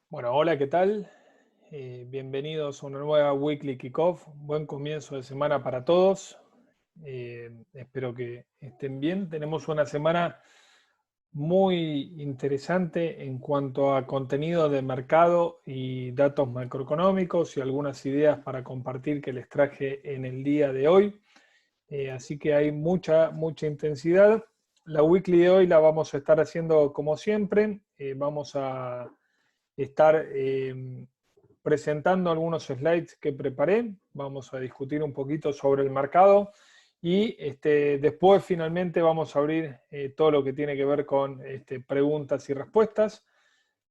Bueno, hola, ¿qué tal? Bienvenidos a una nueva Weekly Kickoff. Buen comienzo de semana para todos. Espero que estén bien. Tenemos una semana muy interesante en cuanto a contenido de mercado y datos macroeconómicos y algunas ideas para compartir que les traje en el día de hoy. Así que hay mucha intensidad. La Weekly de hoy la vamos a estar haciendo como siempre. Vamos a estar presentando algunos slides que preparé. Vamos a discutir un poquito sobre el mercado y después finalmente vamos a abrir todo lo que tiene que ver con preguntas y respuestas.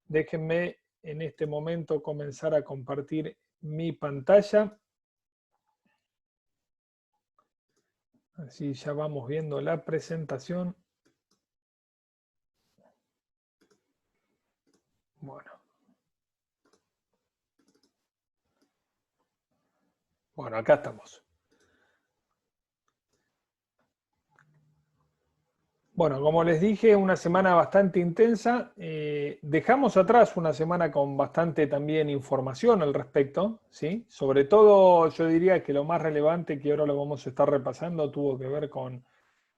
Déjenme en este momento comenzar a compartir mi pantalla. Así ya vamos viendo la presentación. Bueno, bueno, acá estamos. Bueno, como les dije, una semana bastante intensa. Dejamos atrás una semana con bastante también información al respecto, ¿sí? Sobre todo, yo diría que lo más relevante que ahora lo vamos a estar repasando tuvo que ver con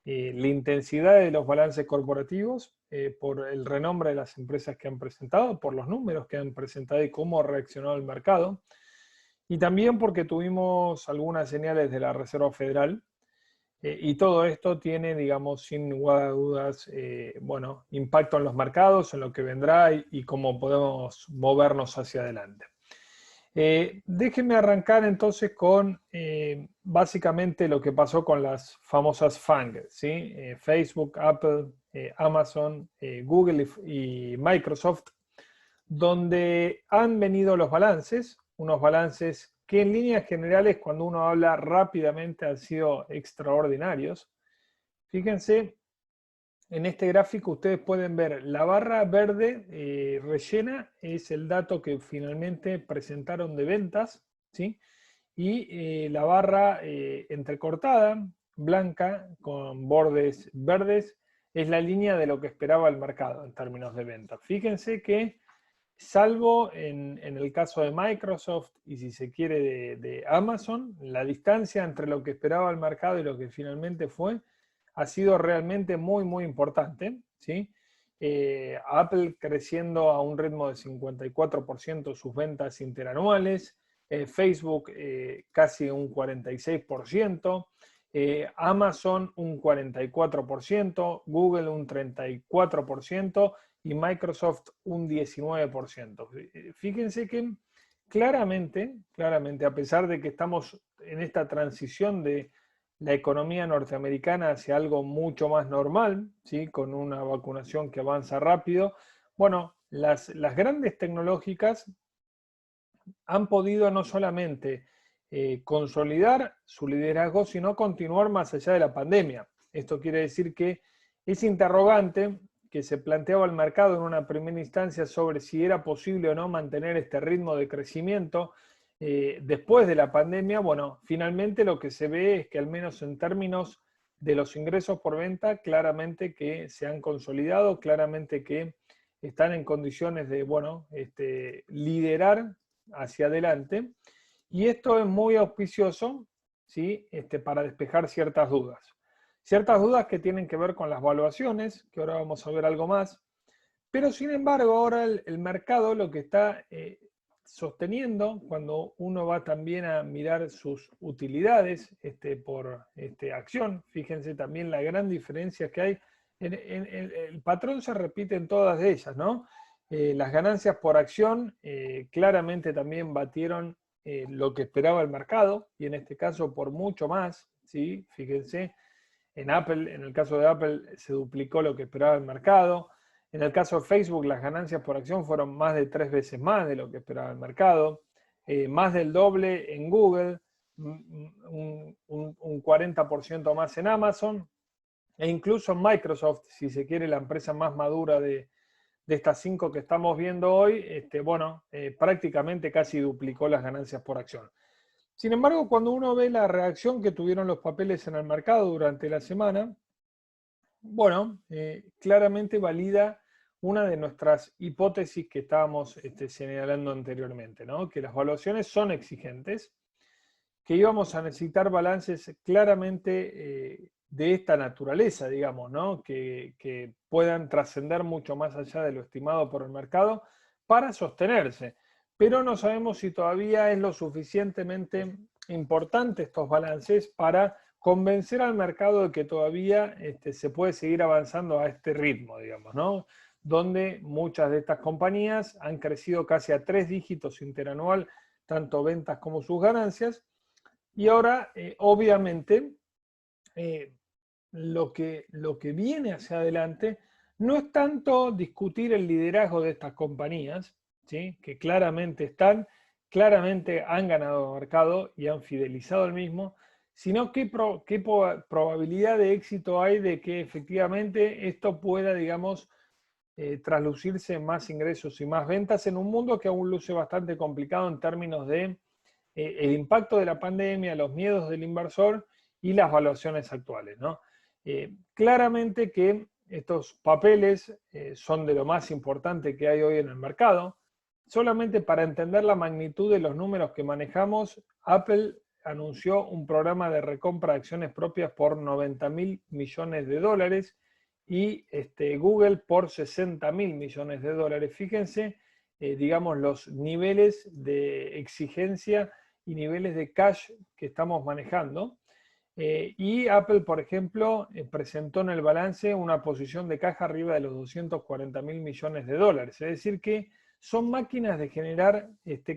la intensidad de los balances corporativos, por el renombre de las empresas que han presentado, por los números que han presentado y cómo ha reaccionado el mercado. Y también porque tuvimos algunas señales de la Reserva Federal y todo esto tiene, digamos, sin lugar a dudas, bueno, impacto en los mercados, en lo que vendrá y cómo podemos movernos hacia adelante. Déjenme arrancar entonces con básicamente lo que pasó con las famosas FANG, ¿sí? Facebook, Apple, Amazon, Google y Microsoft, donde han venido los balances, unos balances que en líneas generales, cuando uno habla rápidamente, han sido extraordinarios. Fíjense, en este gráfico ustedes pueden ver la barra verde rellena, es el dato que finalmente presentaron de ventas, ¿sí? Y la barra entrecortada, blanca, con bordes verdes, es la línea de lo que esperaba el mercado en términos de ventas. Fíjense que salvo en el caso de Microsoft y si se quiere de Amazon, la distancia entre lo que esperaba el mercado y lo que finalmente fue ha sido realmente muy importante, ¿sí? Apple creciendo a un ritmo de 54% sus ventas interanuales, Facebook casi un 46%, Amazon un 44%, Google un 34% y Microsoft un 19%. Fíjense que claramente, a pesar de que estamos en esta transición de la economía norteamericana hacia algo mucho más normal, ¿sí? Con una vacunación que avanza rápido, bueno, las grandes tecnológicas han podido no solamente consolidar su liderazgo, sino continuar más allá de la pandemia. Esto quiere decir que ese interrogante que se planteaba el mercado en una primera instancia sobre si era posible o no mantener este ritmo de crecimiento después de la pandemia, bueno, finalmente lo que se ve es que al menos en términos de los ingresos por venta, claramente que se han consolidado, claramente que están en condiciones de, bueno, liderar hacia adelante. Y esto es muy auspicioso, ¿sí? Para despejar ciertas dudas. Ciertas dudas que tienen que ver con las valuaciones, que ahora vamos a ver algo más. Pero sin embargo, ahora el mercado lo que está sosteniendo, cuando uno va también a mirar sus utilidades por acción, fíjense también la gran diferencia que hay. El patrón se repite en todas ellas, ¿no? Las ganancias por acción claramente también batieron lo que esperaba el mercado, y en este caso por mucho más, ¿sí? Fíjense, en Apple, en el caso de Apple, se duplicó lo que esperaba el mercado. En el caso de Facebook, las ganancias por acción fueron más de 3 veces más de lo que esperaba el mercado, más del doble en Google, un 40% más en Amazon, e incluso en Microsoft, si se quiere, la empresa más madura de estas 5 que estamos viendo hoy, bueno, prácticamente casi duplicó las ganancias por acción. Sin embargo, cuando uno ve la reacción que tuvieron los papeles en el mercado durante la semana, bueno, claramente valida una de nuestras hipótesis que estábamos señalando anteriormente, ¿no? Que las valuaciones son exigentes, que íbamos a necesitar balances claramente de esta naturaleza, digamos, ¿no? Que puedan trascender mucho más allá de lo estimado por el mercado para sostenerse. Pero no sabemos si todavía es lo suficientemente importante estos balances para convencer al mercado de que todavía se puede seguir avanzando a este ritmo, digamos, ¿no? Donde muchas de estas compañías han crecido casi a 3 dígitos interanual, tanto ventas como sus ganancias. Y ahora, obviamente, lo que viene hacia adelante no es tanto discutir el liderazgo de estas compañías, ¿sí? Que claramente han ganado mercado y han fidelizado el mismo, sino qué probabilidad de éxito hay de que efectivamente esto pueda, digamos, traslucirse en más ingresos y más ventas en un mundo que aún luce bastante complicado en términos de el impacto de la pandemia, los miedos del inversor y las valuaciones actuales, ¿no? Claramente que estos papeles son de lo más importante que hay hoy en el mercado. Solamente para entender la magnitud de los números que manejamos, Apple anunció un programa de recompra de acciones propias por 90.000 millones de dólares y Google por 60.000 millones de dólares. Fíjense, digamos, los niveles de exigencia y niveles de cash que estamos manejando. Y Apple, por ejemplo, presentó en el balance una posición de caja arriba de los 240.000 millones de dólares. Es decir, que son máquinas de generar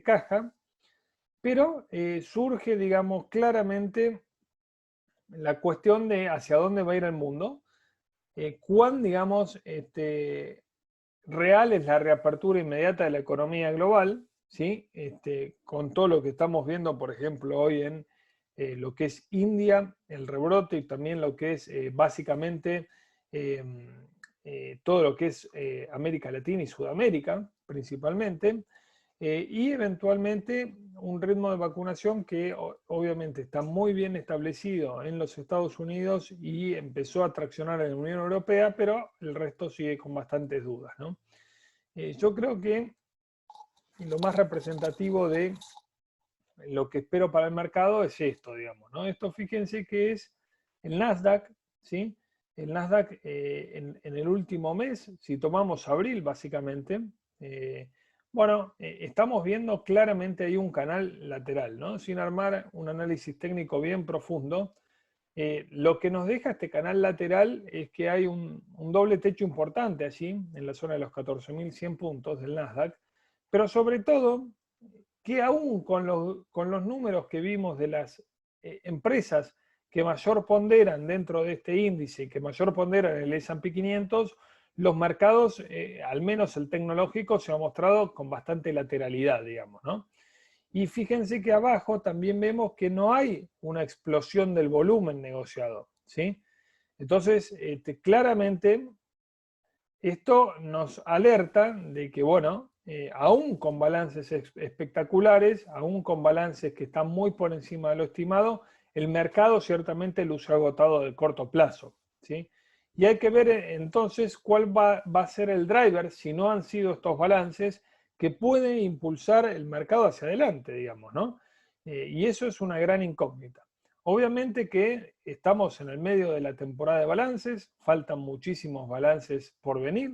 caja, pero surge, digamos, claramente la cuestión de hacia dónde va a ir el mundo, cuán, digamos, real es la reapertura inmediata de la economía global, ¿sí? Con todo lo que estamos viendo, por ejemplo, hoy en lo que es India, el rebrote, y también lo que es básicamente todo lo que es América Latina y Sudamérica, principalmente, y eventualmente un ritmo de vacunación que obviamente está muy bien establecido en los Estados Unidos y empezó a traccionar en la Unión Europea, pero el resto sigue con bastantes dudas, ¿no? Yo creo que lo más representativo de lo que espero para el mercado es esto, digamos, ¿no? Esto fíjense que es el Nasdaq, ¿sí? El Nasdaq en el último mes, si tomamos abril básicamente, bueno, estamos viendo claramente ahí un canal lateral, ¿no? Sin armar un análisis técnico bien profundo. Lo que nos deja este canal lateral es que hay un doble techo importante allí, en la zona de los 14.100 puntos del Nasdaq, pero sobre todo que aún con los números que vimos de las empresas que mayor ponderan dentro de este índice, que mayor ponderan en el S&P 500, los mercados, al menos el tecnológico, se ha mostrado con bastante lateralidad, digamos, ¿no? Y fíjense que abajo también vemos que no hay una explosión del volumen negociado, ¿sí? Entonces, claramente, esto nos alerta de que, bueno, aún con balances espectaculares, aún con balances que están muy por encima de lo estimado, el mercado ciertamente luce agotado de corto plazo, ¿sí? Y hay que ver entonces cuál va a ser el driver, si no han sido estos balances, que puede impulsar el mercado hacia adelante, digamos, ¿no? Y eso es una gran incógnita. Obviamente que estamos en el medio de la temporada de balances, faltan muchísimos balances por venir,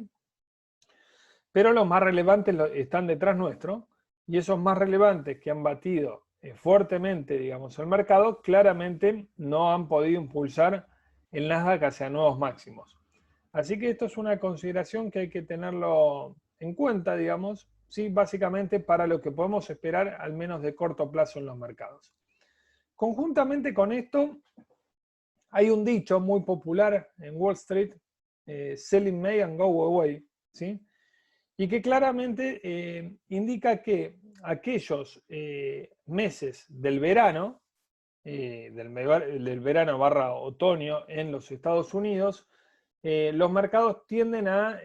pero los más relevantes están detrás nuestro, y esos más relevantes que han batido fuertemente, digamos, el mercado, claramente no han podido impulsar el Nasdaq hacia nuevos máximos. Así que esto es una consideración que hay que tenerlo en cuenta, digamos, sí, básicamente para lo que podemos esperar al menos de corto plazo en los mercados. Conjuntamente con esto, hay un dicho muy popular en Wall Street, sell in May and go away, ¿sí? Y que claramente indica que aquellos meses del verano, del verano barra otoño en los Estados Unidos, los mercados tienden a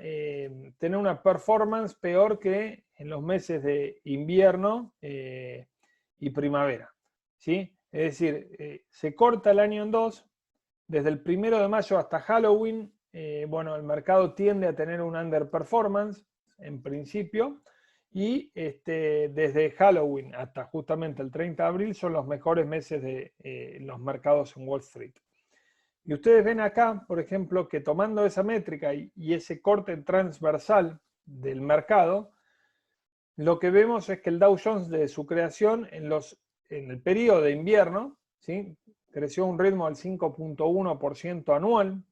tener una performance peor que en los meses de invierno y primavera, ¿sí? Es decir, se corta el año en dos, desde el 1 de mayo hasta Halloween, bueno, el mercado tiende a tener un underperformance en principio, y desde Halloween hasta justamente el 30 de abril son los mejores meses de los mercados en Wall Street. Y ustedes ven acá, por ejemplo, que tomando esa métrica y ese corte transversal del mercado, lo que vemos es que el Dow Jones de su creación en el periodo de invierno, ¿sí?, creció a un ritmo del 5.1% anual,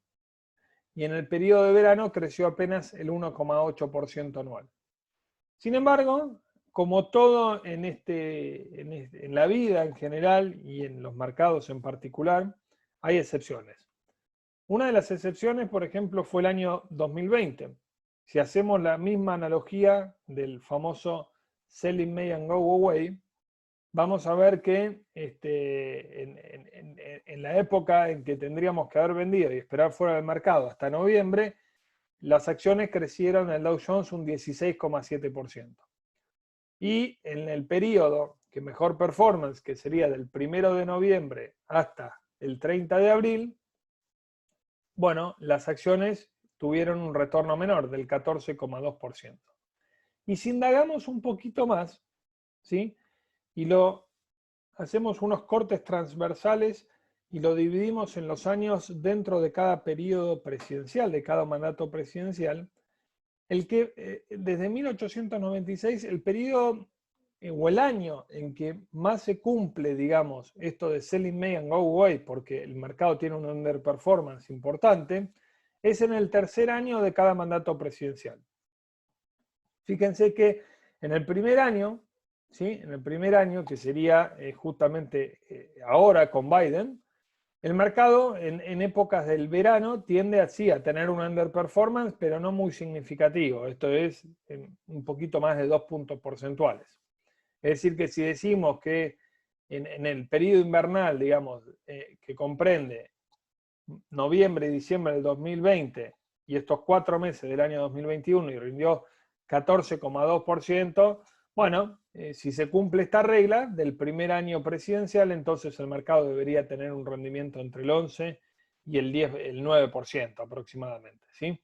y en el periodo de verano creció apenas el 1,8% anual. Sin embargo, como todo en la vida en general y en los mercados en particular, hay excepciones. Una de las excepciones, por ejemplo, fue el año 2020. Si hacemos la misma analogía del famoso Selling May and Go Away, vamos a ver que en la época en que tendríamos que haber vendido y esperar fuera del mercado hasta noviembre, las acciones crecieron en el Dow Jones un 16,7%. Y en el periodo que mejor performance, que sería del 1 de noviembre hasta el 30 de abril, bueno, las acciones tuvieron un retorno menor del 14,2%. Y si indagamos un poquito más, ¿sí?, y hacemos unos cortes transversales y lo dividimos en los años dentro de cada periodo presidencial, de cada mandato presidencial, desde 1896, el periodo o el año en que más se cumple, digamos, esto de selling May and go away, porque el mercado tiene un underperformance importante, es en el tercer año de cada mandato presidencial. Fíjense que en el primer año, ¿sí?, en el primer año, que sería justamente ahora con Biden, el mercado en épocas del verano tiende así a tener un underperformance, pero no muy significativo. Esto es un poquito más de 2 puntos porcentuales. Es decir, que si decimos que en el periodo invernal, digamos, que comprende noviembre y diciembre del 2020 y estos 4 meses del año 2021 y rindió 14,2%, bueno, si se cumple esta regla del primer año presidencial, entonces el mercado debería tener un rendimiento entre el 11 y el 9% aproximadamente, ¿sí?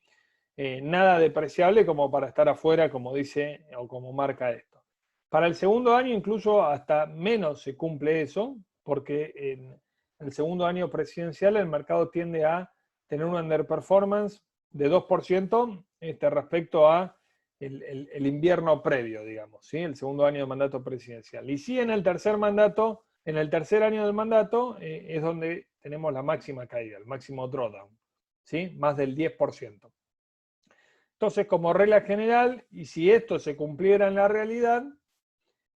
Nada despreciable como para estar afuera, como dice o como marca esto. Para el segundo año incluso hasta menos se cumple eso, porque en el segundo año presidencial el mercado tiende a tener un underperformance de 2% respecto a el invierno previo, digamos, ¿sí?, el segundo año de mandato presidencial. Y sí, en el tercer año del mandato es donde tenemos la máxima caída, el máximo drawdown, ¿sí?, más del 10%. Entonces, como regla general, y si esto se cumpliera en la realidad,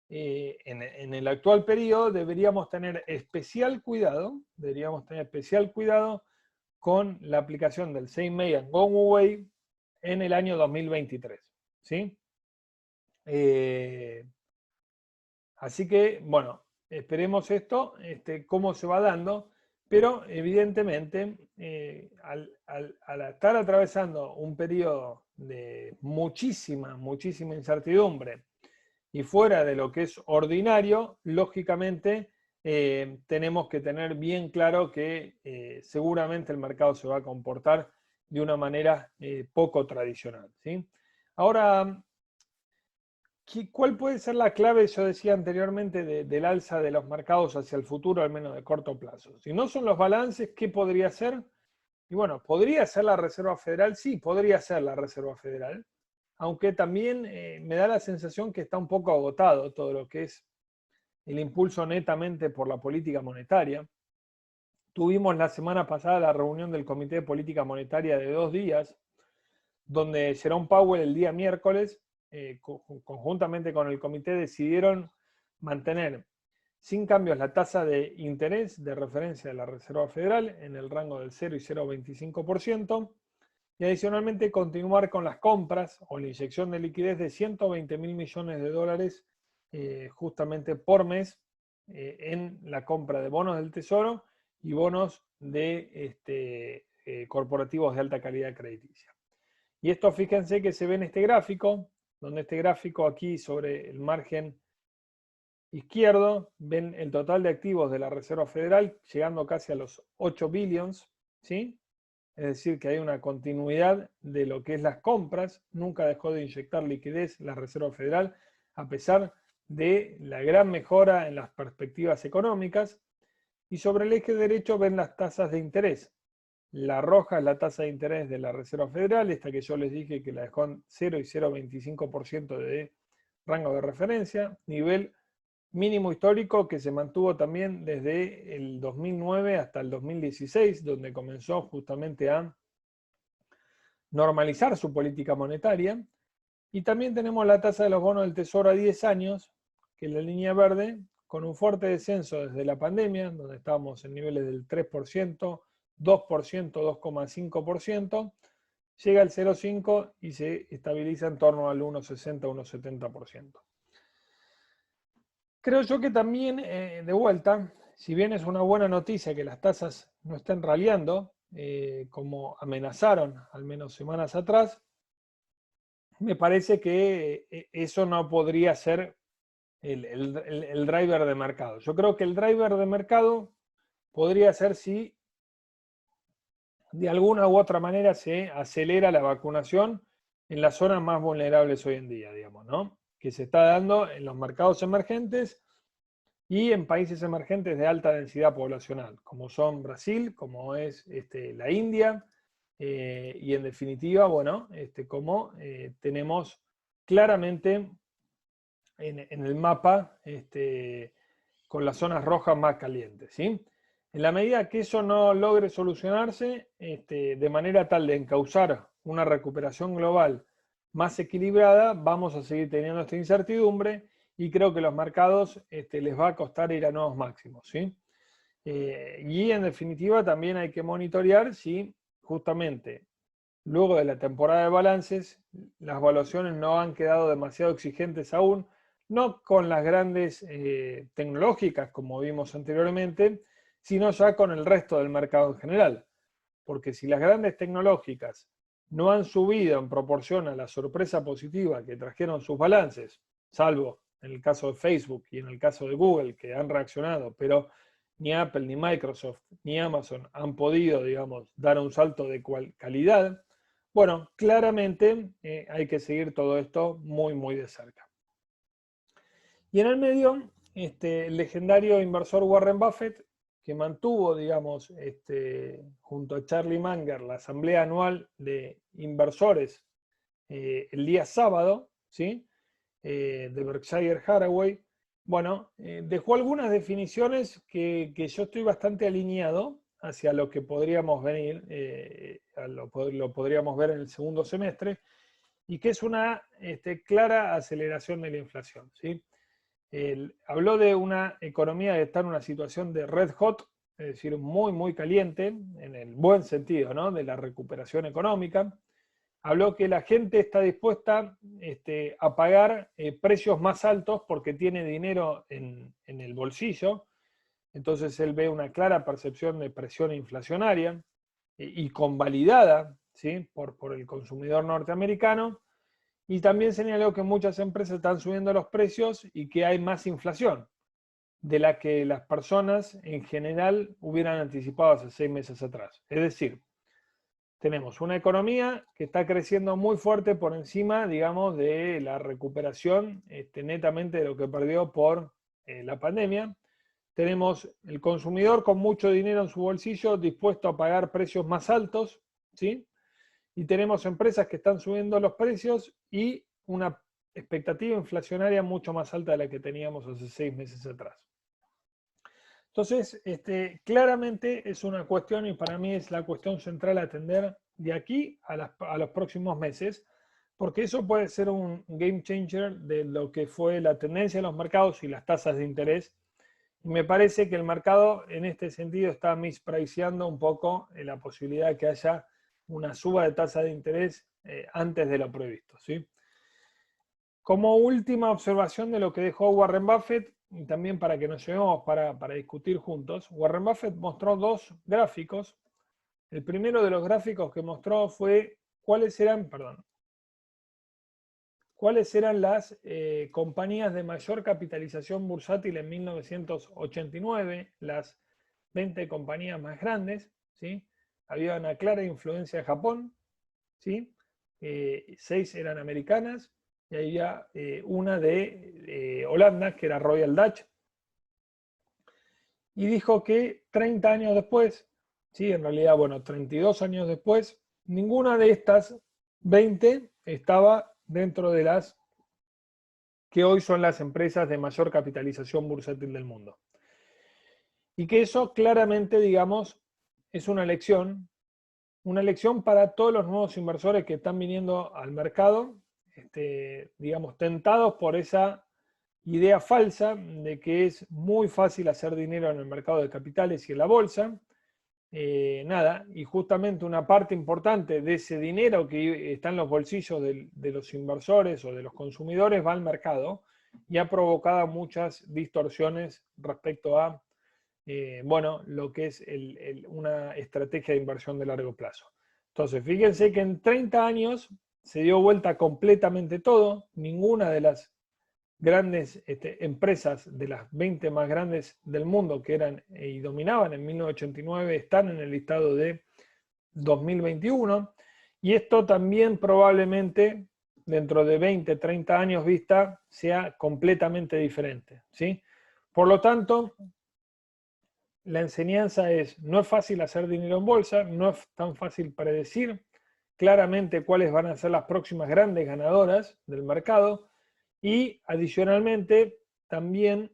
en el actual periodo deberíamos tener especial cuidado con la aplicación del Same May and Go Away en el año 2023, ¿sí? Así que, bueno, esperemos esto, cómo se va dando, pero evidentemente al estar atravesando un periodo de muchísima incertidumbre y fuera de lo que es ordinario, lógicamente tenemos que tener bien claro que seguramente el mercado se va a comportar de una manera poco tradicional, ¿sí? Ahora, ¿cuál puede ser la clave, yo decía anteriormente, del alza de los mercados hacia el futuro, al menos de corto plazo? Si no son los balances, ¿qué podría ser? Y bueno, ¿podría ser la Reserva Federal? Sí, podría ser la Reserva Federal, aunque también me da la sensación que está un poco agotado todo lo que es el impulso netamente por la política monetaria. Tuvimos la semana pasada la reunión del Comité de Política Monetaria de 2 días, donde Jerome Powell el día miércoles, conjuntamente con el comité, decidieron mantener sin cambios la tasa de interés de referencia de la Reserva Federal en el rango del 0 y 0,25%, y adicionalmente continuar con las compras o la inyección de liquidez de 120.000 millones de dólares justamente por mes en la compra de bonos del Tesoro y bonos de corporativos de alta calidad crediticia. Y esto, fíjense que se ve en este gráfico, donde este gráfico aquí sobre el margen izquierdo, ven el total de activos de la Reserva Federal llegando casi a los 8 billions, ¿sí? es decir, que hay una continuidad de lo que es las compras, nunca dejó de inyectar liquidez la Reserva Federal, a pesar de la gran mejora en las perspectivas económicas. Y sobre el eje derecho ven las tasas de interés. La roja es la tasa de interés de la Reserva Federal, esta que yo les dije que la dejó en 0 y 0,25% de rango de referencia, nivel mínimo histórico que se mantuvo también desde el 2009 hasta el 2016, donde comenzó justamente a normalizar su política monetaria. Y también tenemos la tasa de los bonos del Tesoro a 10 años, que es la línea verde, con un fuerte descenso desde la pandemia, donde estábamos en niveles del 3%, 2%, 2,5%, llega al 0,5% y se estabiliza en torno al 1,60, 1,70%. Creo yo que también, de vuelta, si bien es una buena noticia que las tasas no estén raleando, como amenazaron al menos semanas atrás, me parece que eso no podría ser el driver de mercado. Yo creo que el driver de mercado podría ser si de alguna u otra manera se acelera la vacunación en las zonas más vulnerables hoy en día, digamos, ¿no? Que se está dando en los mercados emergentes y en países emergentes de alta densidad poblacional, como son Brasil, como es la India, y en definitiva, bueno, como tenemos claramente en el mapa con las zonas rojas más calientes, ¿sí? En la medida que eso no logre solucionarse de manera tal de encauzar una recuperación global más equilibrada, vamos a seguir teniendo esta incertidumbre y creo que los mercados les va a costar ir a nuevos máximos, ¿sí? Y en definitiva también hay que monitorear si justamente luego de la temporada de balances las evaluaciones no han quedado demasiado exigentes aún, no con las grandes tecnológicas como vimos anteriormente, sino ya con el resto del mercado en general. Porque si las grandes tecnológicas no han subido en proporción a la sorpresa positiva que trajeron sus balances, salvo en el caso de Facebook y en el caso de Google, que han reaccionado, pero ni Apple, ni Microsoft, ni Amazon han podido, digamos, dar un salto de calidad, bueno, claramente hay que seguir todo esto muy, muy de cerca. Y en el medio, el legendario inversor Warren Buffett, que mantuvo, digamos, junto a Charlie Munger, la asamblea anual de inversores el día sábado, ¿sí? De Berkshire Hathaway, bueno, dejó algunas definiciones que yo estoy bastante alineado hacia lo que podríamos venir, lo podríamos ver en el segundo semestre, y que es una clara aceleración de la inflación, ¿sí? Habló de una economía que está en una situación de red hot, es decir, muy, muy caliente, en el buen sentido, ¿no? De la recuperación económica. Habló que la gente está dispuesta a pagar precios más altos porque tiene dinero en el bolsillo. Entonces él ve una clara percepción de presión inflacionaria y convalidada, ¿sí? por el consumidor norteamericano. Y también señaló que muchas empresas están subiendo los precios y que hay más inflación de la que las personas en general hubieran anticipado hace 6 meses atrás. Es decir, tenemos una economía que está creciendo muy fuerte por encima, digamos, de la recuperación netamente de lo que perdió por la pandemia. Tenemos el consumidor con mucho dinero en su bolsillo dispuesto a pagar precios más altos, ¿sí? Y tenemos empresas que están subiendo los precios y una expectativa inflacionaria mucho más alta de la que teníamos hace 6 meses atrás. Entonces, claramente es una cuestión y para mí es la cuestión central a atender de aquí a los próximos meses, porque eso puede ser un game changer de lo que fue la tendencia de los mercados y las tasas de interés. Y me parece que el mercado en este sentido está mispriceando un poco la posibilidad de que haya una suba de tasa de interés antes de lo previsto, ¿sí? Como última observación de lo que dejó Warren Buffett, y también para que nos llevemos para discutir juntos, Warren Buffett mostró dos gráficos. El primero de los gráficos que mostró fue cuáles eran las compañías de mayor capitalización bursátil en 1989, las 20 compañías más grandes, ¿sí? había una clara influencia de Japón, ¿sí? 6 eran americanas y había una de Holanda, que era Royal Dutch, y dijo que 30 años después, ¿sí? En realidad, bueno, 32 años después, ninguna de estas 20 estaba dentro de las que hoy son las empresas de mayor capitalización bursátil del mundo. Y que eso claramente, digamos, es una lección para todos los nuevos inversores que están viniendo al mercado, digamos, tentados por esa idea falsa de que es muy fácil hacer dinero en el mercado de capitales y en la bolsa. Nada, y justamente una parte importante de ese dinero que está en los bolsillos de los inversores o de los consumidores va al mercado y ha provocado muchas distorsiones respecto a bueno, lo que es una estrategia de inversión de largo plazo. Entonces, fíjense que en 30 años se dio vuelta completamente todo, ninguna de las grandes empresas, de las 20 más grandes del mundo que eran y dominaban en 1989, están en el listado de 2021, y esto también probablemente dentro de 20, 30 años vista sea completamente diferente, ¿sí? Por lo tanto, la enseñanza es, no es fácil hacer dinero en bolsa, no es tan fácil predecir claramente cuáles van a ser las próximas grandes ganadoras del mercado, y adicionalmente también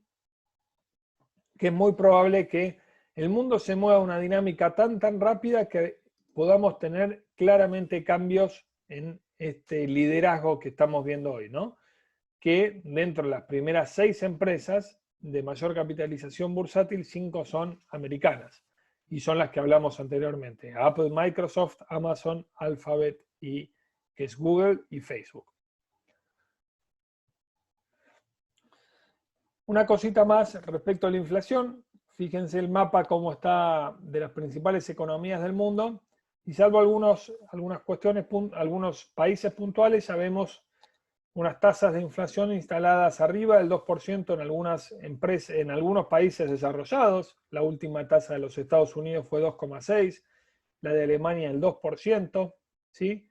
que es muy probable que el mundo se mueva a una dinámica tan rápida que podamos tener claramente cambios en este liderazgo que estamos viendo hoy, ¿no? Que dentro de las primeras 6 empresas de mayor capitalización bursátil, 5 son americanas y son las que hablamos anteriormente: Apple, Microsoft, Amazon, Alphabet y que es Google y Facebook. Una cosita más respecto a la inflación. Fíjense el mapa cómo está de las principales economías del mundo, y salvo algunas cuestiones, algunos países puntuales, ya vemos unas tasas de inflación instaladas arriba del 2% en algunas empresas, en algunos países desarrollados. La última tasa de los Estados Unidos fue 2,6%, la de Alemania el 2%, ¿sí?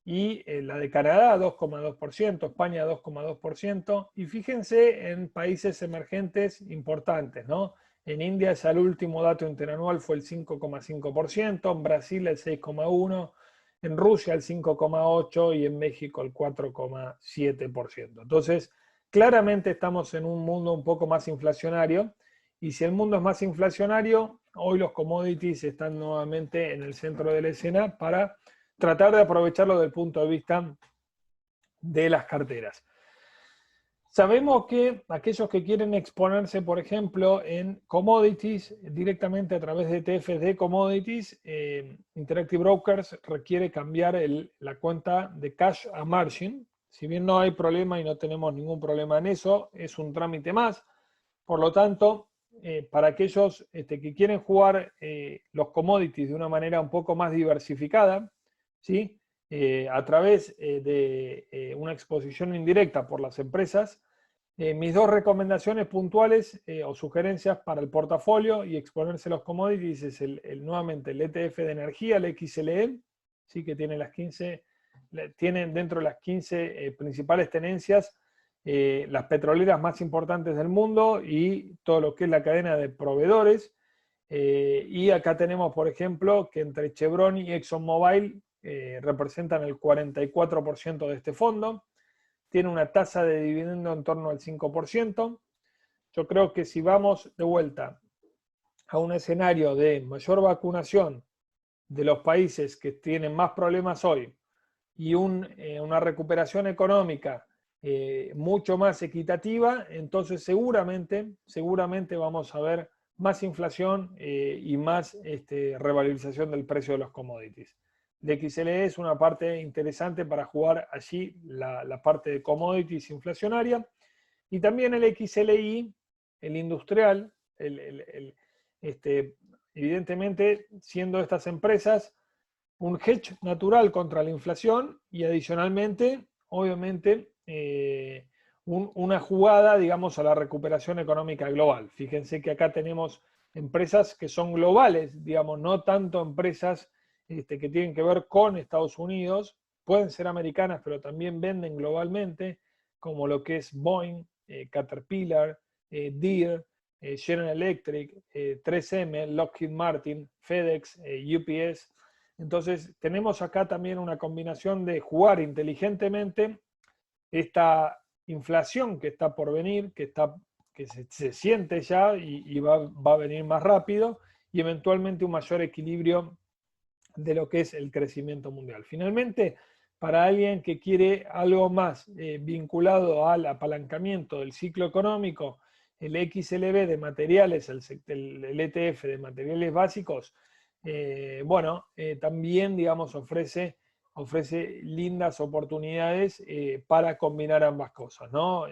Y la de Canadá 2,2%, España 2,2%, y fíjense en países emergentes importantes, ¿no? En India ya el último dato interanual fue el 5,5%, en Brasil el 6,1%, en Rusia el 5,8% y en México el 4,7%. Entonces, claramente estamos en un mundo un poco más inflacionario, y si el mundo es más inflacionario, hoy los commodities están nuevamente en el centro de la escena para tratar de aprovecharlo desde el punto de vista de las carteras. Sabemos que aquellos que quieren exponerse, por ejemplo, en commodities directamente a través de ETFs de commodities, Interactive Brokers requiere cambiar la cuenta de cash a margin. Si bien no hay problema y no tenemos ningún problema en eso, es un trámite más. Por lo tanto, para aquellos que quieren jugar los commodities de una manera un poco más diversificada, ¿sí? A través de una exposición indirecta por las empresas, mis 2 recomendaciones puntuales o sugerencias para el portafolio y exponerse a los commodities es nuevamente el ETF de energía, el XLE, ¿sí? Que tiene tienen dentro de las 15 principales tenencias las petroleras más importantes del mundo y todo lo que es la cadena de proveedores. Y acá tenemos, por ejemplo, que entre Chevron y ExxonMobil representan el 44% de este fondo. Tiene una tasa de dividendo en torno al 5%. Yo creo que si vamos de vuelta a un escenario de mayor vacunación de los países que tienen más problemas hoy y una recuperación económica mucho más equitativa, entonces seguramente vamos a ver más inflación y más revalorización del precio de los commodities. El XLE es una parte interesante para jugar allí la parte de commodities inflacionaria, y también el XLI, el industrial, evidentemente siendo estas empresas un hedge natural contra la inflación y adicionalmente, obviamente, una jugada, digamos, a la recuperación económica global. Fíjense que acá tenemos empresas que son globales, digamos, no tanto empresas que tienen que ver con Estados Unidos, pueden ser americanas, pero también venden globalmente, como lo que es Boeing, Caterpillar, Deere, General Electric, 3M, Lockheed Martin, FedEx, UPS. Entonces, tenemos acá también una combinación de jugar inteligentemente esta inflación que está por venir, que se siente ya y va a venir más rápido, y eventualmente un mayor equilibrio de lo que es el crecimiento mundial. Finalmente, para alguien que quiere algo más vinculado al apalancamiento del ciclo económico, el XLB de materiales, el ETF de materiales básicos, también, digamos, ofrece lindas oportunidades para combinar ambas cosas, ¿no?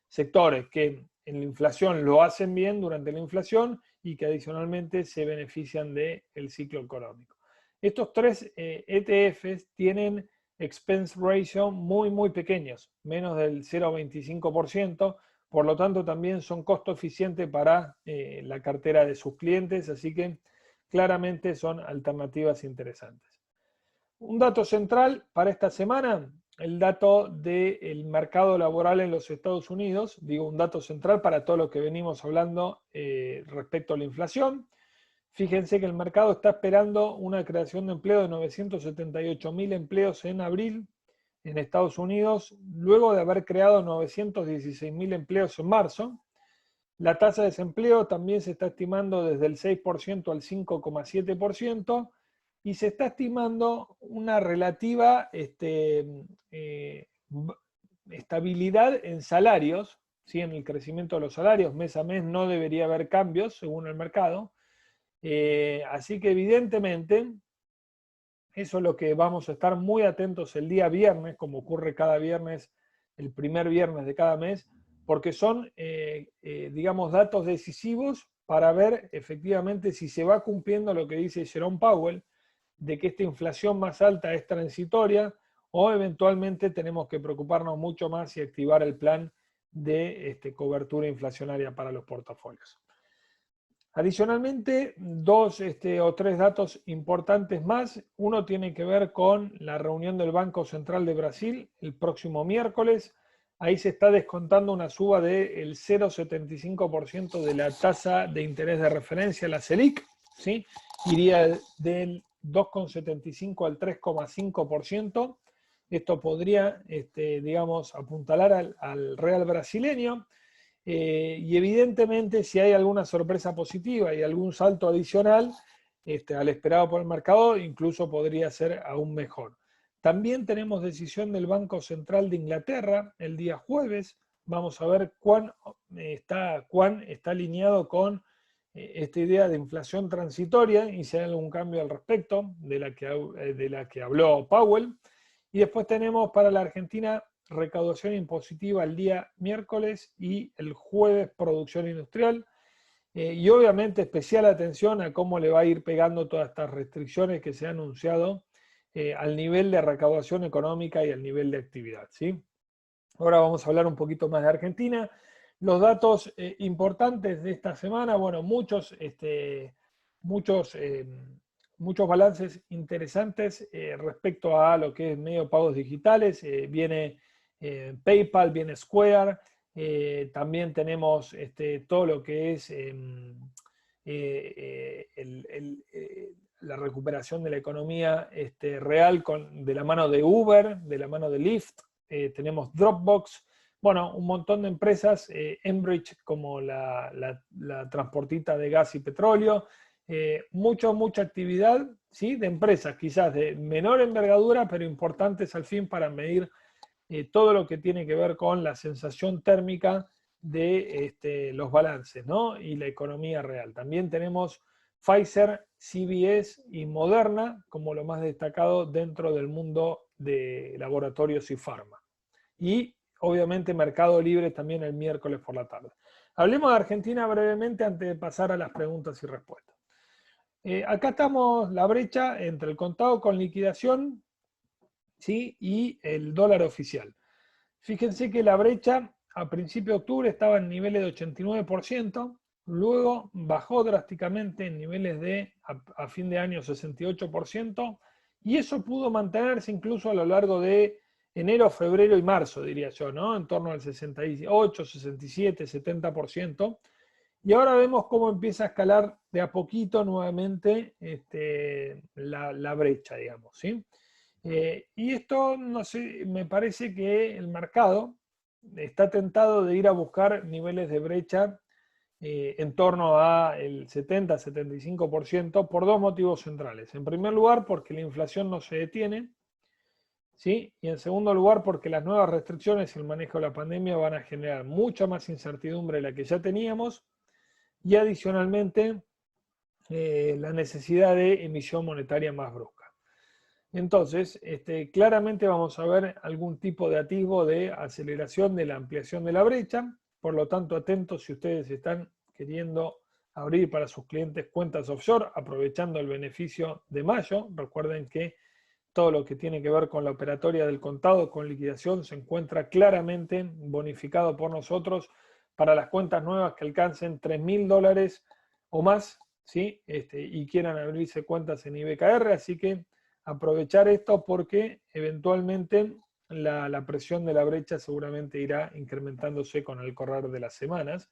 Sectores que en la inflación lo hacen bien durante la inflación y que adicionalmente se benefician del ciclo económico. Estos tres ETFs tienen expense ratio muy pequeños, menos del 0,25%, por lo tanto también son costo eficientes para la cartera de sus clientes, así que claramente son alternativas interesantes. Un dato central para esta semana, el dato del mercado laboral en los Estados Unidos, digo un dato central para todo lo que venimos hablando respecto a la inflación. Fíjense que el mercado está esperando una creación de empleo de 978.000 empleos en abril en Estados Unidos, luego de haber creado 916.000 empleos en marzo. La tasa de desempleo también se está estimando desde el 6% al 5,7%, y se está estimando una relativa estabilidad en salarios, ¿sí? En el crecimiento de los salarios, mes a mes no debería haber cambios según el mercado. Así que evidentemente eso es lo que vamos a estar muy atentos el día viernes, como ocurre cada viernes, el primer viernes de cada mes, porque son, digamos, datos decisivos para ver efectivamente si se va cumpliendo lo que dice Jerome Powell, de que esta inflación más alta es transitoria, o eventualmente tenemos que preocuparnos mucho más y activar el plan de cobertura inflacionaria para los portafolios. Adicionalmente, dos o tres datos importantes más. Uno tiene que ver con la reunión del Banco Central de Brasil el próximo miércoles. Ahí se está descontando una suba del 0,75% de la tasa de interés de referencia, la Selic, ¿sí? Iría del 2,75 al 3,5%. Esto podría, digamos, apuntalar al real brasileño. Y evidentemente, si hay alguna sorpresa positiva y algún salto adicional al esperado por el mercado, incluso podría ser aún mejor. También tenemos decisión del Banco Central de Inglaterra el día jueves. Vamos a ver cuán está alineado con esta idea de inflación transitoria y si hay algún cambio al respecto de la que habló Powell. Y después tenemos para la Argentina recaudación impositiva el día miércoles y el jueves producción industrial. Y obviamente especial atención a cómo le va a ir pegando todas estas restricciones que se han anunciado al nivel de recaudación económica y al nivel de actividad, ¿sí? Ahora vamos a hablar un poquito más de Argentina. Los datos importantes de esta semana, bueno, muchos balances interesantes respecto a lo que es medio de pagos digitales. Viene PayPal, viene Square, también tenemos todo lo que es la recuperación de la economía real de la mano de Uber, de la mano de Lyft. Tenemos Dropbox, bueno, un montón de empresas, Enbridge como la transportista de gas y petróleo, mucha actividad, ¿sí? De empresas quizás de menor envergadura, pero importantes al fin para medir todo lo que tiene que ver con la sensación térmica de los balances, ¿no? Y la economía real. También tenemos Pfizer, CVS y Moderna como lo más destacado dentro del mundo de laboratorios y farma. Y obviamente Mercado Libre también el miércoles por la tarde. Hablemos de Argentina brevemente antes de pasar a las preguntas y respuestas. Acá estamos la brecha entre el contado con liquidación, ¿sí? Y el dólar oficial. Fíjense que la brecha a principio de octubre estaba en niveles de 89%, luego bajó drásticamente en niveles de a fin de año 68%, y eso pudo mantenerse incluso a lo largo de enero, febrero y marzo, diría yo, ¿no? En torno al 68, 67, 70%. Y ahora vemos cómo empieza a escalar de a poquito nuevamente la brecha, digamos, ¿sí? Y esto, no sé, me parece que el mercado está tentado de ir a buscar niveles de brecha en torno al 70-75% por dos motivos centrales. En primer lugar, porque la inflación no se detiene, ¿sí? Y en segundo lugar, porque las nuevas restricciones y el manejo de la pandemia van a generar mucha más incertidumbre de la que ya teníamos, y adicionalmente la necesidad de emisión monetaria más brusca. Entonces, claramente vamos a ver algún tipo de atisbo de aceleración de la ampliación de la brecha. Por lo tanto, atentos si ustedes están queriendo abrir para sus clientes cuentas offshore, aprovechando el beneficio de mayo. Recuerden que todo lo que tiene que ver con la operatoria del contado con liquidación se encuentra claramente bonificado por nosotros para las cuentas nuevas que alcancen $3.000 o más, ¿sí? Y quieran abrirse cuentas en IBKR. Así que aprovechar esto, porque eventualmente la presión de la brecha seguramente irá incrementándose con el correr de las semanas.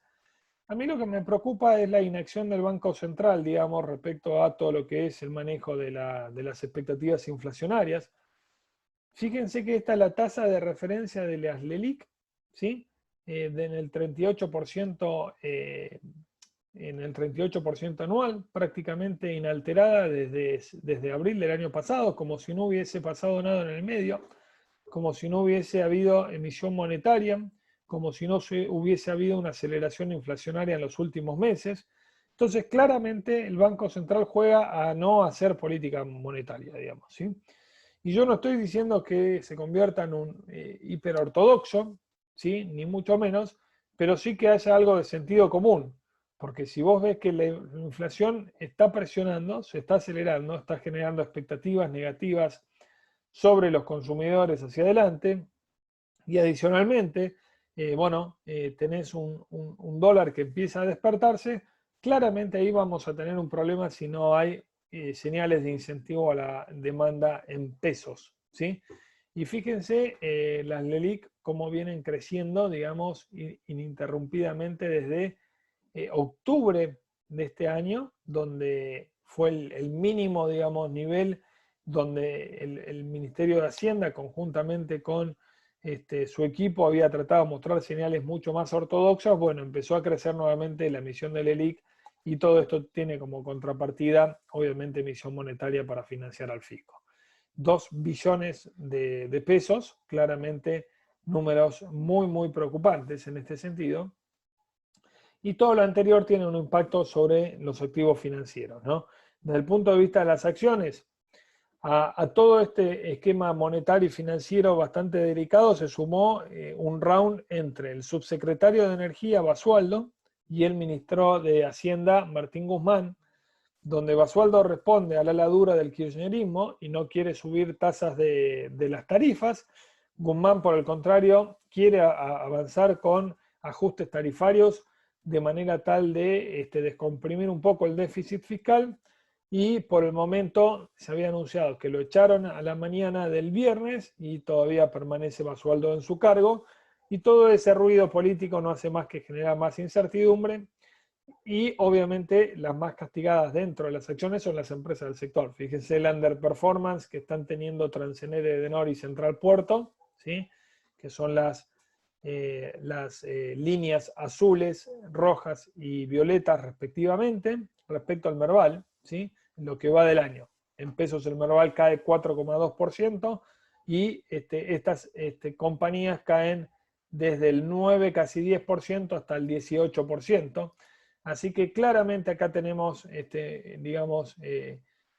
A mí lo que me preocupa es la inacción del Banco Central, digamos, respecto a todo lo que es el manejo de las expectativas inflacionarias. Fíjense que esta es la tasa de referencia de las LELIQ, ¿sí? En el 38%, en el 38% anual, prácticamente inalterada desde abril del año pasado, como si no hubiese pasado nada en el medio, como si no hubiese habido emisión monetaria, como si no hubiese habido una aceleración inflacionaria en los últimos meses. Entonces, claramente el Banco Central juega a no hacer política monetaria, digamos, ¿sí? Y yo no estoy diciendo que se convierta en un hiperortodoxo, ¿sí? Ni mucho menos, pero sí que haya algo de sentido común. Porque si vos ves que la inflación está presionando, se está acelerando, está generando expectativas negativas sobre los consumidores hacia adelante, y adicionalmente, tenés un dólar que empieza a despertarse, claramente ahí vamos a tener un problema si no hay señales de incentivo a la demanda en pesos, ¿sí? Y fíjense las LELIQ cómo vienen creciendo, digamos, ininterrumpidamente desde octubre de este año, donde fue el mínimo, digamos, nivel donde el Ministerio de Hacienda, conjuntamente con su equipo, había tratado de mostrar señales mucho más ortodoxas. Bueno, empezó a crecer nuevamente la emisión del ELIC, y todo esto tiene como contrapartida, obviamente, emisión monetaria para financiar al fisco. 2 billones de pesos, claramente números muy, muy preocupantes en este sentido. Y todo lo anterior tiene un impacto sobre los activos financieros, ¿no? Desde el punto de vista de las acciones, a todo este esquema monetario y financiero bastante delicado se sumó un round entre el subsecretario de Energía, Basualdo, y el ministro de Hacienda, Martín Guzmán, donde Basualdo responde al ala dura del kirchnerismo y no quiere subir tasas de las tarifas. Guzmán, por el contrario, quiere avanzar con ajustes tarifarios de manera tal de descomprimir un poco el déficit fiscal, y por el momento se había anunciado que lo echaron a la mañana del viernes y todavía permanece Basualdo en su cargo, y todo ese ruido político no hace más que generar más incertidumbre. Y obviamente las más castigadas dentro de las acciones son las empresas del sector. Fíjense el underperformance que están teniendo Transenere, Edenor y Central Puerto, ¿sí? Que son las líneas azules, rojas y violetas respectivamente, respecto al Merval, ¿sí? En lo que va del año. En pesos el Merval cae 4,2%, y estas compañías caen desde el 9, casi 10%, hasta el 18%. Así que claramente acá tenemos, digamos,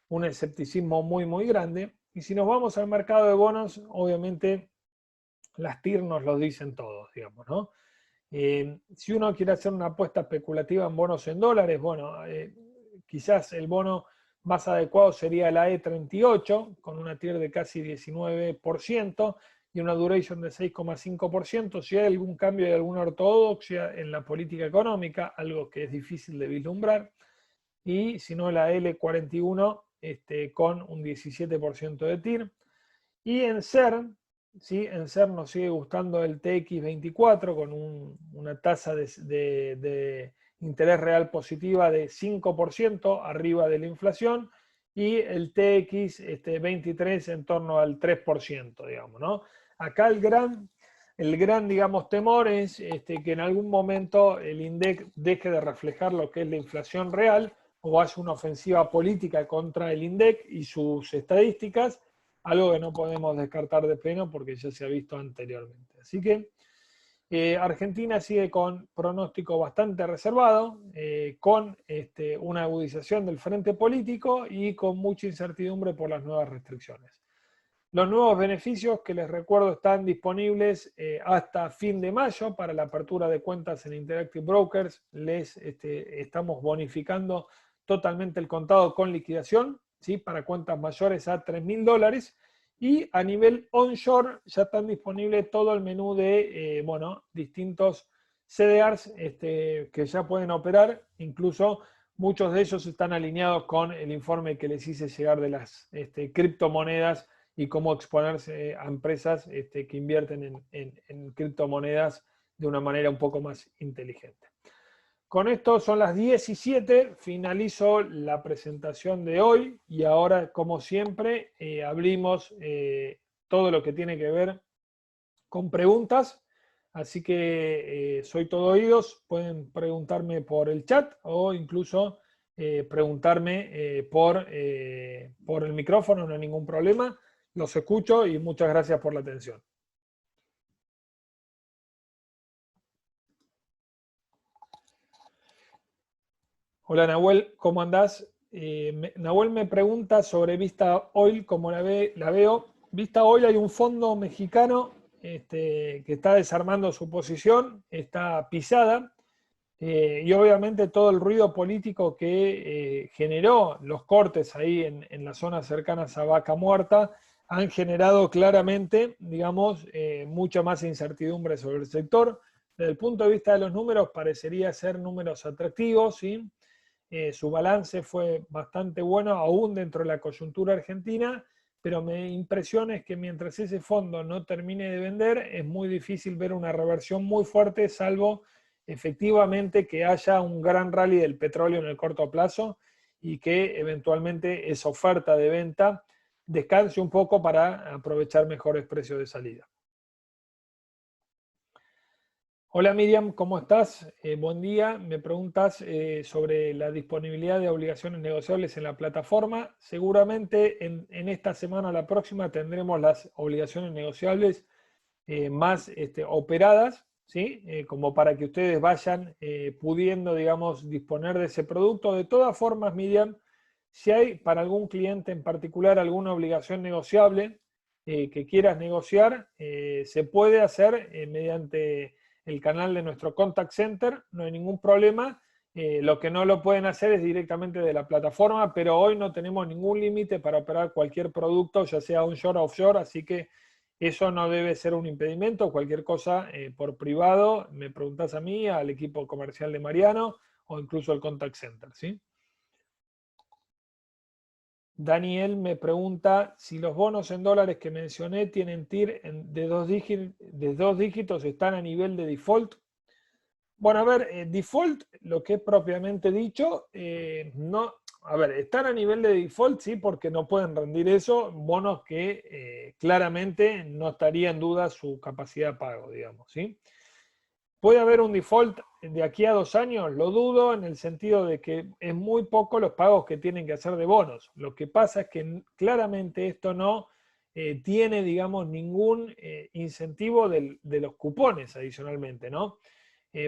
un escepticismo muy, muy grande. Y si nos vamos al mercado de bonos, obviamente las TIR nos lo dicen todos, digamos, ¿no? Si uno quiere hacer una apuesta especulativa en bonos en dólares, bueno, quizás el bono más adecuado sería la E38, con una TIR de casi 19%, y una duration de 6,5%. Si hay algún cambio y alguna ortodoxia en la política económica, algo que es difícil de vislumbrar, y si no la L41 con un 17% de TIR. Y en CER, ¿sí? En CER nos sigue gustando el TX24 con una tasa de interés real positiva de 5% arriba de la inflación, y el TX23 en torno al 3%, digamos, ¿no? Acá el gran, digamos, temor es que en algún momento el INDEC deje de reflejar lo que es la inflación real o hace una ofensiva política contra el INDEC y sus estadísticas, algo que no podemos descartar de pleno porque ya se ha visto anteriormente. Así que Argentina sigue con pronóstico bastante reservado, con una agudización del frente político y con mucha incertidumbre por las nuevas restricciones. Los nuevos beneficios que les recuerdo están disponibles hasta fin de mayo para la apertura de cuentas en Interactive Brokers. Les estamos bonificando totalmente el contado con liquidación, ¿sí? Para cuentas mayores a $3.000. Y a nivel onshore ya están disponibles todo el menú de distintos CDRs que ya pueden operar. Incluso muchos de ellos están alineados con el informe que les hice llegar de las criptomonedas y cómo exponerse a empresas que invierten en criptomonedas de una manera un poco más inteligente. Con esto son las 17, finalizo la presentación de hoy y ahora, como siempre, abrimos todo lo que tiene que ver con preguntas. Así que soy todo oídos, pueden preguntarme por el chat o incluso preguntarme por el micrófono, no hay ningún problema. Los escucho y muchas gracias por la atención. Hola Nahuel, ¿cómo andás? Nahuel me pregunta sobre Vista Oil, ¿cómo la veo? Vista Oil, hay un fondo mexicano que está desarmando su posición, está pisada, y obviamente todo el ruido político que generó los cortes ahí en las zonas cercanas a Vaca Muerta han generado claramente, digamos, mucha más incertidumbre sobre el sector. Desde el punto de vista de los números, parecería ser números atractivos, ¿sí? Su balance fue bastante bueno, aún dentro de la coyuntura argentina, pero mi impresión es que mientras ese fondo no termine de vender, es muy difícil ver una reversión muy fuerte, salvo efectivamente que haya un gran rally del petróleo en el corto plazo y que eventualmente esa oferta de venta descanse un poco para aprovechar mejores precios de salida. Hola Miriam, ¿cómo estás? Buen día. Me preguntas sobre la disponibilidad de obligaciones negociables en la plataforma. Seguramente en esta semana o la próxima tendremos las obligaciones negociables más operadas, ¿sí? Como para que ustedes vayan pudiendo, digamos, disponer de ese producto. De todas formas, Miriam, si hay para algún cliente en particular alguna obligación negociable que quieras negociar, se puede hacer mediante el canal de nuestro contact center, no hay ningún problema. Lo que no lo pueden hacer es directamente de la plataforma, pero hoy no tenemos ningún límite para operar cualquier producto, ya sea onshore o offshore, así que eso no debe ser un impedimento. Cualquier cosa por privado, me preguntas a mí, al equipo comercial de Mariano o incluso al contact center, ¿sí? Daniel me pregunta si los bonos en dólares que mencioné tienen TIR de dos dígitos, están a nivel de default. Bueno, a ver, default, lo que es propiamente dicho, no, a ver, están a nivel de default, sí, porque no pueden rendir eso, bonos que claramente no estaría en duda su capacidad de pago, digamos, ¿sí? ¿Puede haber un default de aquí a 2 años? Lo dudo en el sentido de que es muy poco los pagos que tienen que hacer de bonos. Lo que pasa es que claramente esto no tiene, digamos, ningún incentivo de los cupones adicionalmente, ¿no?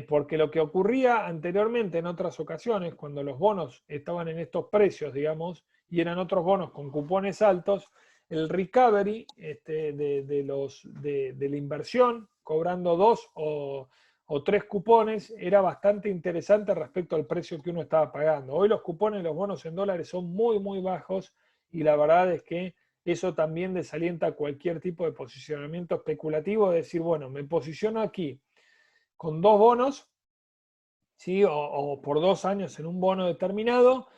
Porque lo que ocurría anteriormente en otras ocasiones, cuando los bonos estaban en estos precios, digamos, y eran otros bonos con cupones altos, el recovery de la inversión, cobrando 2 o 3 cupones, era bastante interesante respecto al precio que uno estaba pagando. Hoy los cupones de los bonos en dólares son muy, muy bajos y la verdad es que eso también desalienta cualquier tipo de posicionamiento especulativo, de decir, bueno, me posiciono aquí con 2 bonos, ¿sí? O por 2 años en un bono determinado,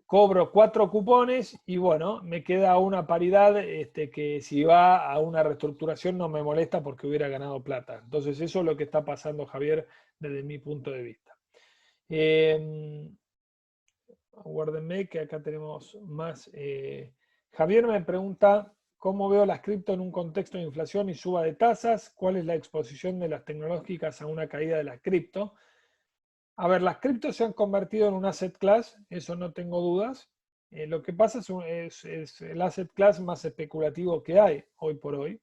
cobro 4 cupones y bueno, me queda una paridad que si va a una reestructuración no me molesta porque hubiera ganado plata. Entonces eso es lo que está pasando, Javier, desde mi punto de vista. Aguárdenme que acá tenemos más. Javier me pregunta, ¿cómo veo las cripto en un contexto de inflación y suba de tasas? ¿Cuál es la exposición de las tecnológicas a una caída de las cripto? A ver, las criptos se han convertido en un asset class, eso no tengo dudas. Lo que pasa es el asset class más especulativo que hay hoy por hoy.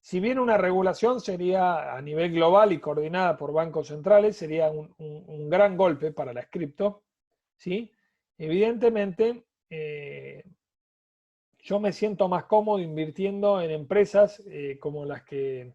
Si bien una regulación sería a nivel global y coordinada por bancos centrales, sería un gran golpe para las cripto, ¿sí? Evidentemente, yo me siento más cómodo invirtiendo en empresas como las que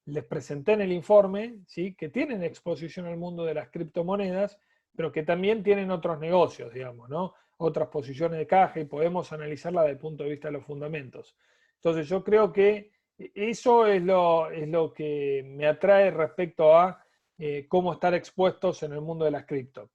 les presenté en el informe, ¿sí? Que tienen exposición al mundo de las criptomonedas, pero que también tienen otros negocios, digamos, ¿no? Otras posiciones de caja y podemos analizarla desde el punto de vista de los fundamentos. Entonces yo creo que eso es lo que me atrae respecto a cómo estar expuestos en el mundo de las cripto.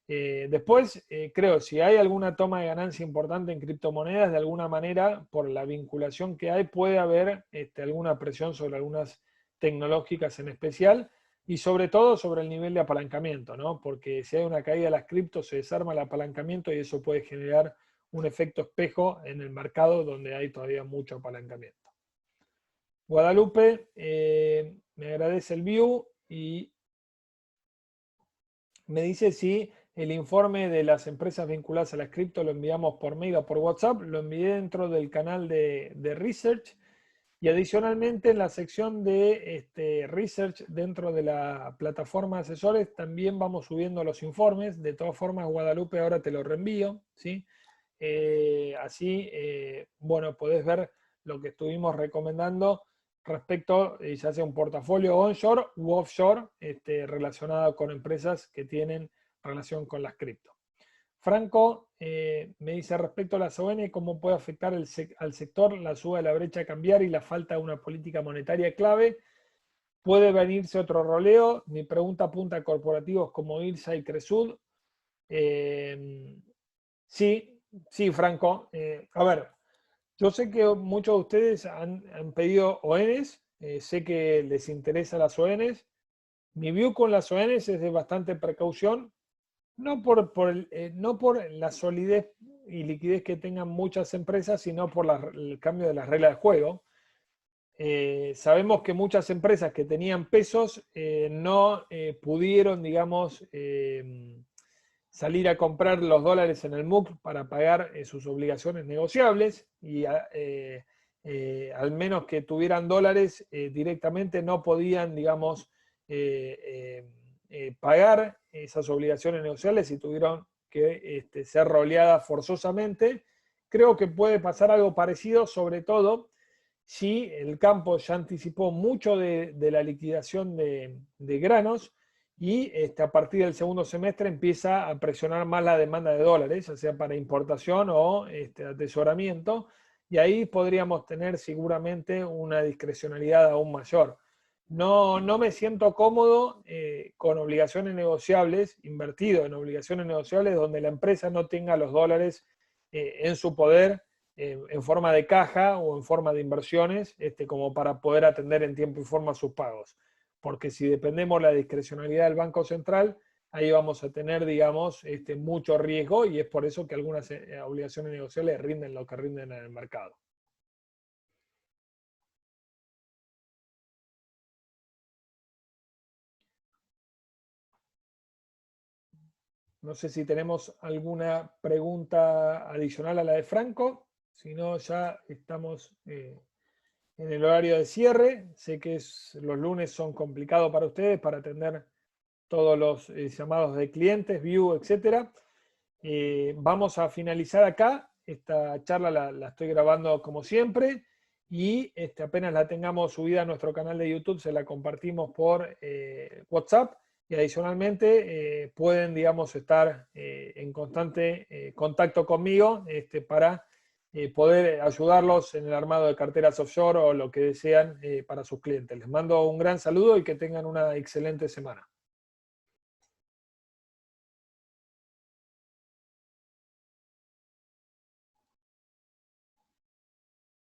Después, creo, si hay alguna toma de ganancia importante en criptomonedas, de alguna manera, por la vinculación que hay, puede haber alguna presión sobre algunas tecnológicas en especial y sobre todo sobre el nivel de apalancamiento, ¿no? Porque si hay una caída de las criptos, se desarma el apalancamiento y eso puede generar un efecto espejo en el mercado donde hay todavía mucho apalancamiento. Guadalupe me agradece el view y me dice si el informe de las empresas vinculadas a las cripto lo enviamos por mail o por WhatsApp. Lo envié dentro del canal de Research y adicionalmente en la sección de Research dentro de la plataforma de asesores también vamos subiendo los informes. De todas formas, Guadalupe, ahora te lo reenvío, ¿sí? Así, bueno, podés ver lo que estuvimos recomendando respecto, ya sea un portafolio onshore u offshore, relacionado con empresas que tienen relación con las cripto. Franco me dice respecto a las ON, ¿cómo puede afectar al sector la suba de la brecha cambiaria y la falta de una política monetaria clave? ¿Puede venirse otro roleo? Mi pregunta apunta a corporativos como IRSA y Cresud. Sí, sí, Franco. A ver, yo sé que muchos de ustedes han pedido ONs, sé que les interesan las ONs. Mi view con las ONs es de bastante precaución, no por la solidez y liquidez que tengan muchas empresas, sino por el cambio de las reglas de juego. Sabemos que muchas empresas que tenían pesos no pudieron, digamos, salir a comprar los dólares en el MUC para pagar sus obligaciones negociables y al menos que tuvieran dólares directamente no podían, digamos, pagar esas obligaciones negociables y tuvieron que ser roleadas forzosamente. Creo que puede pasar algo parecido, sobre todo si el campo ya anticipó mucho de la liquidación de granos y a partir del segundo semestre empieza a presionar más la demanda de dólares, ya sea para importación o atesoramiento, y ahí podríamos tener seguramente una discrecionalidad aún mayor. No me siento cómodo con obligaciones negociables, invertido en obligaciones negociables donde la empresa no tenga los dólares en su poder en forma de caja o en forma de inversiones, como para poder atender en tiempo y forma sus pagos. Porque si dependemos de la discrecionalidad del Banco Central, ahí vamos a tener, digamos, mucho riesgo y es por eso que algunas obligaciones negociables rinden lo que rinden en el mercado. No sé si tenemos alguna pregunta adicional a la de Franco, si no ya estamos en el horario de cierre. Sé que los lunes son complicados para ustedes para atender todos los llamados de clientes, view, etcétera. Vamos a finalizar acá. Esta charla la estoy grabando como siempre y apenas la tengamos subida a nuestro canal de YouTube se la compartimos por WhatsApp y adicionalmente pueden, digamos, estar en constante contacto conmigo para poder ayudarlos en el armado de carteras offshore o lo que desean para sus clientes. Les mando un gran saludo y que tengan una excelente semana.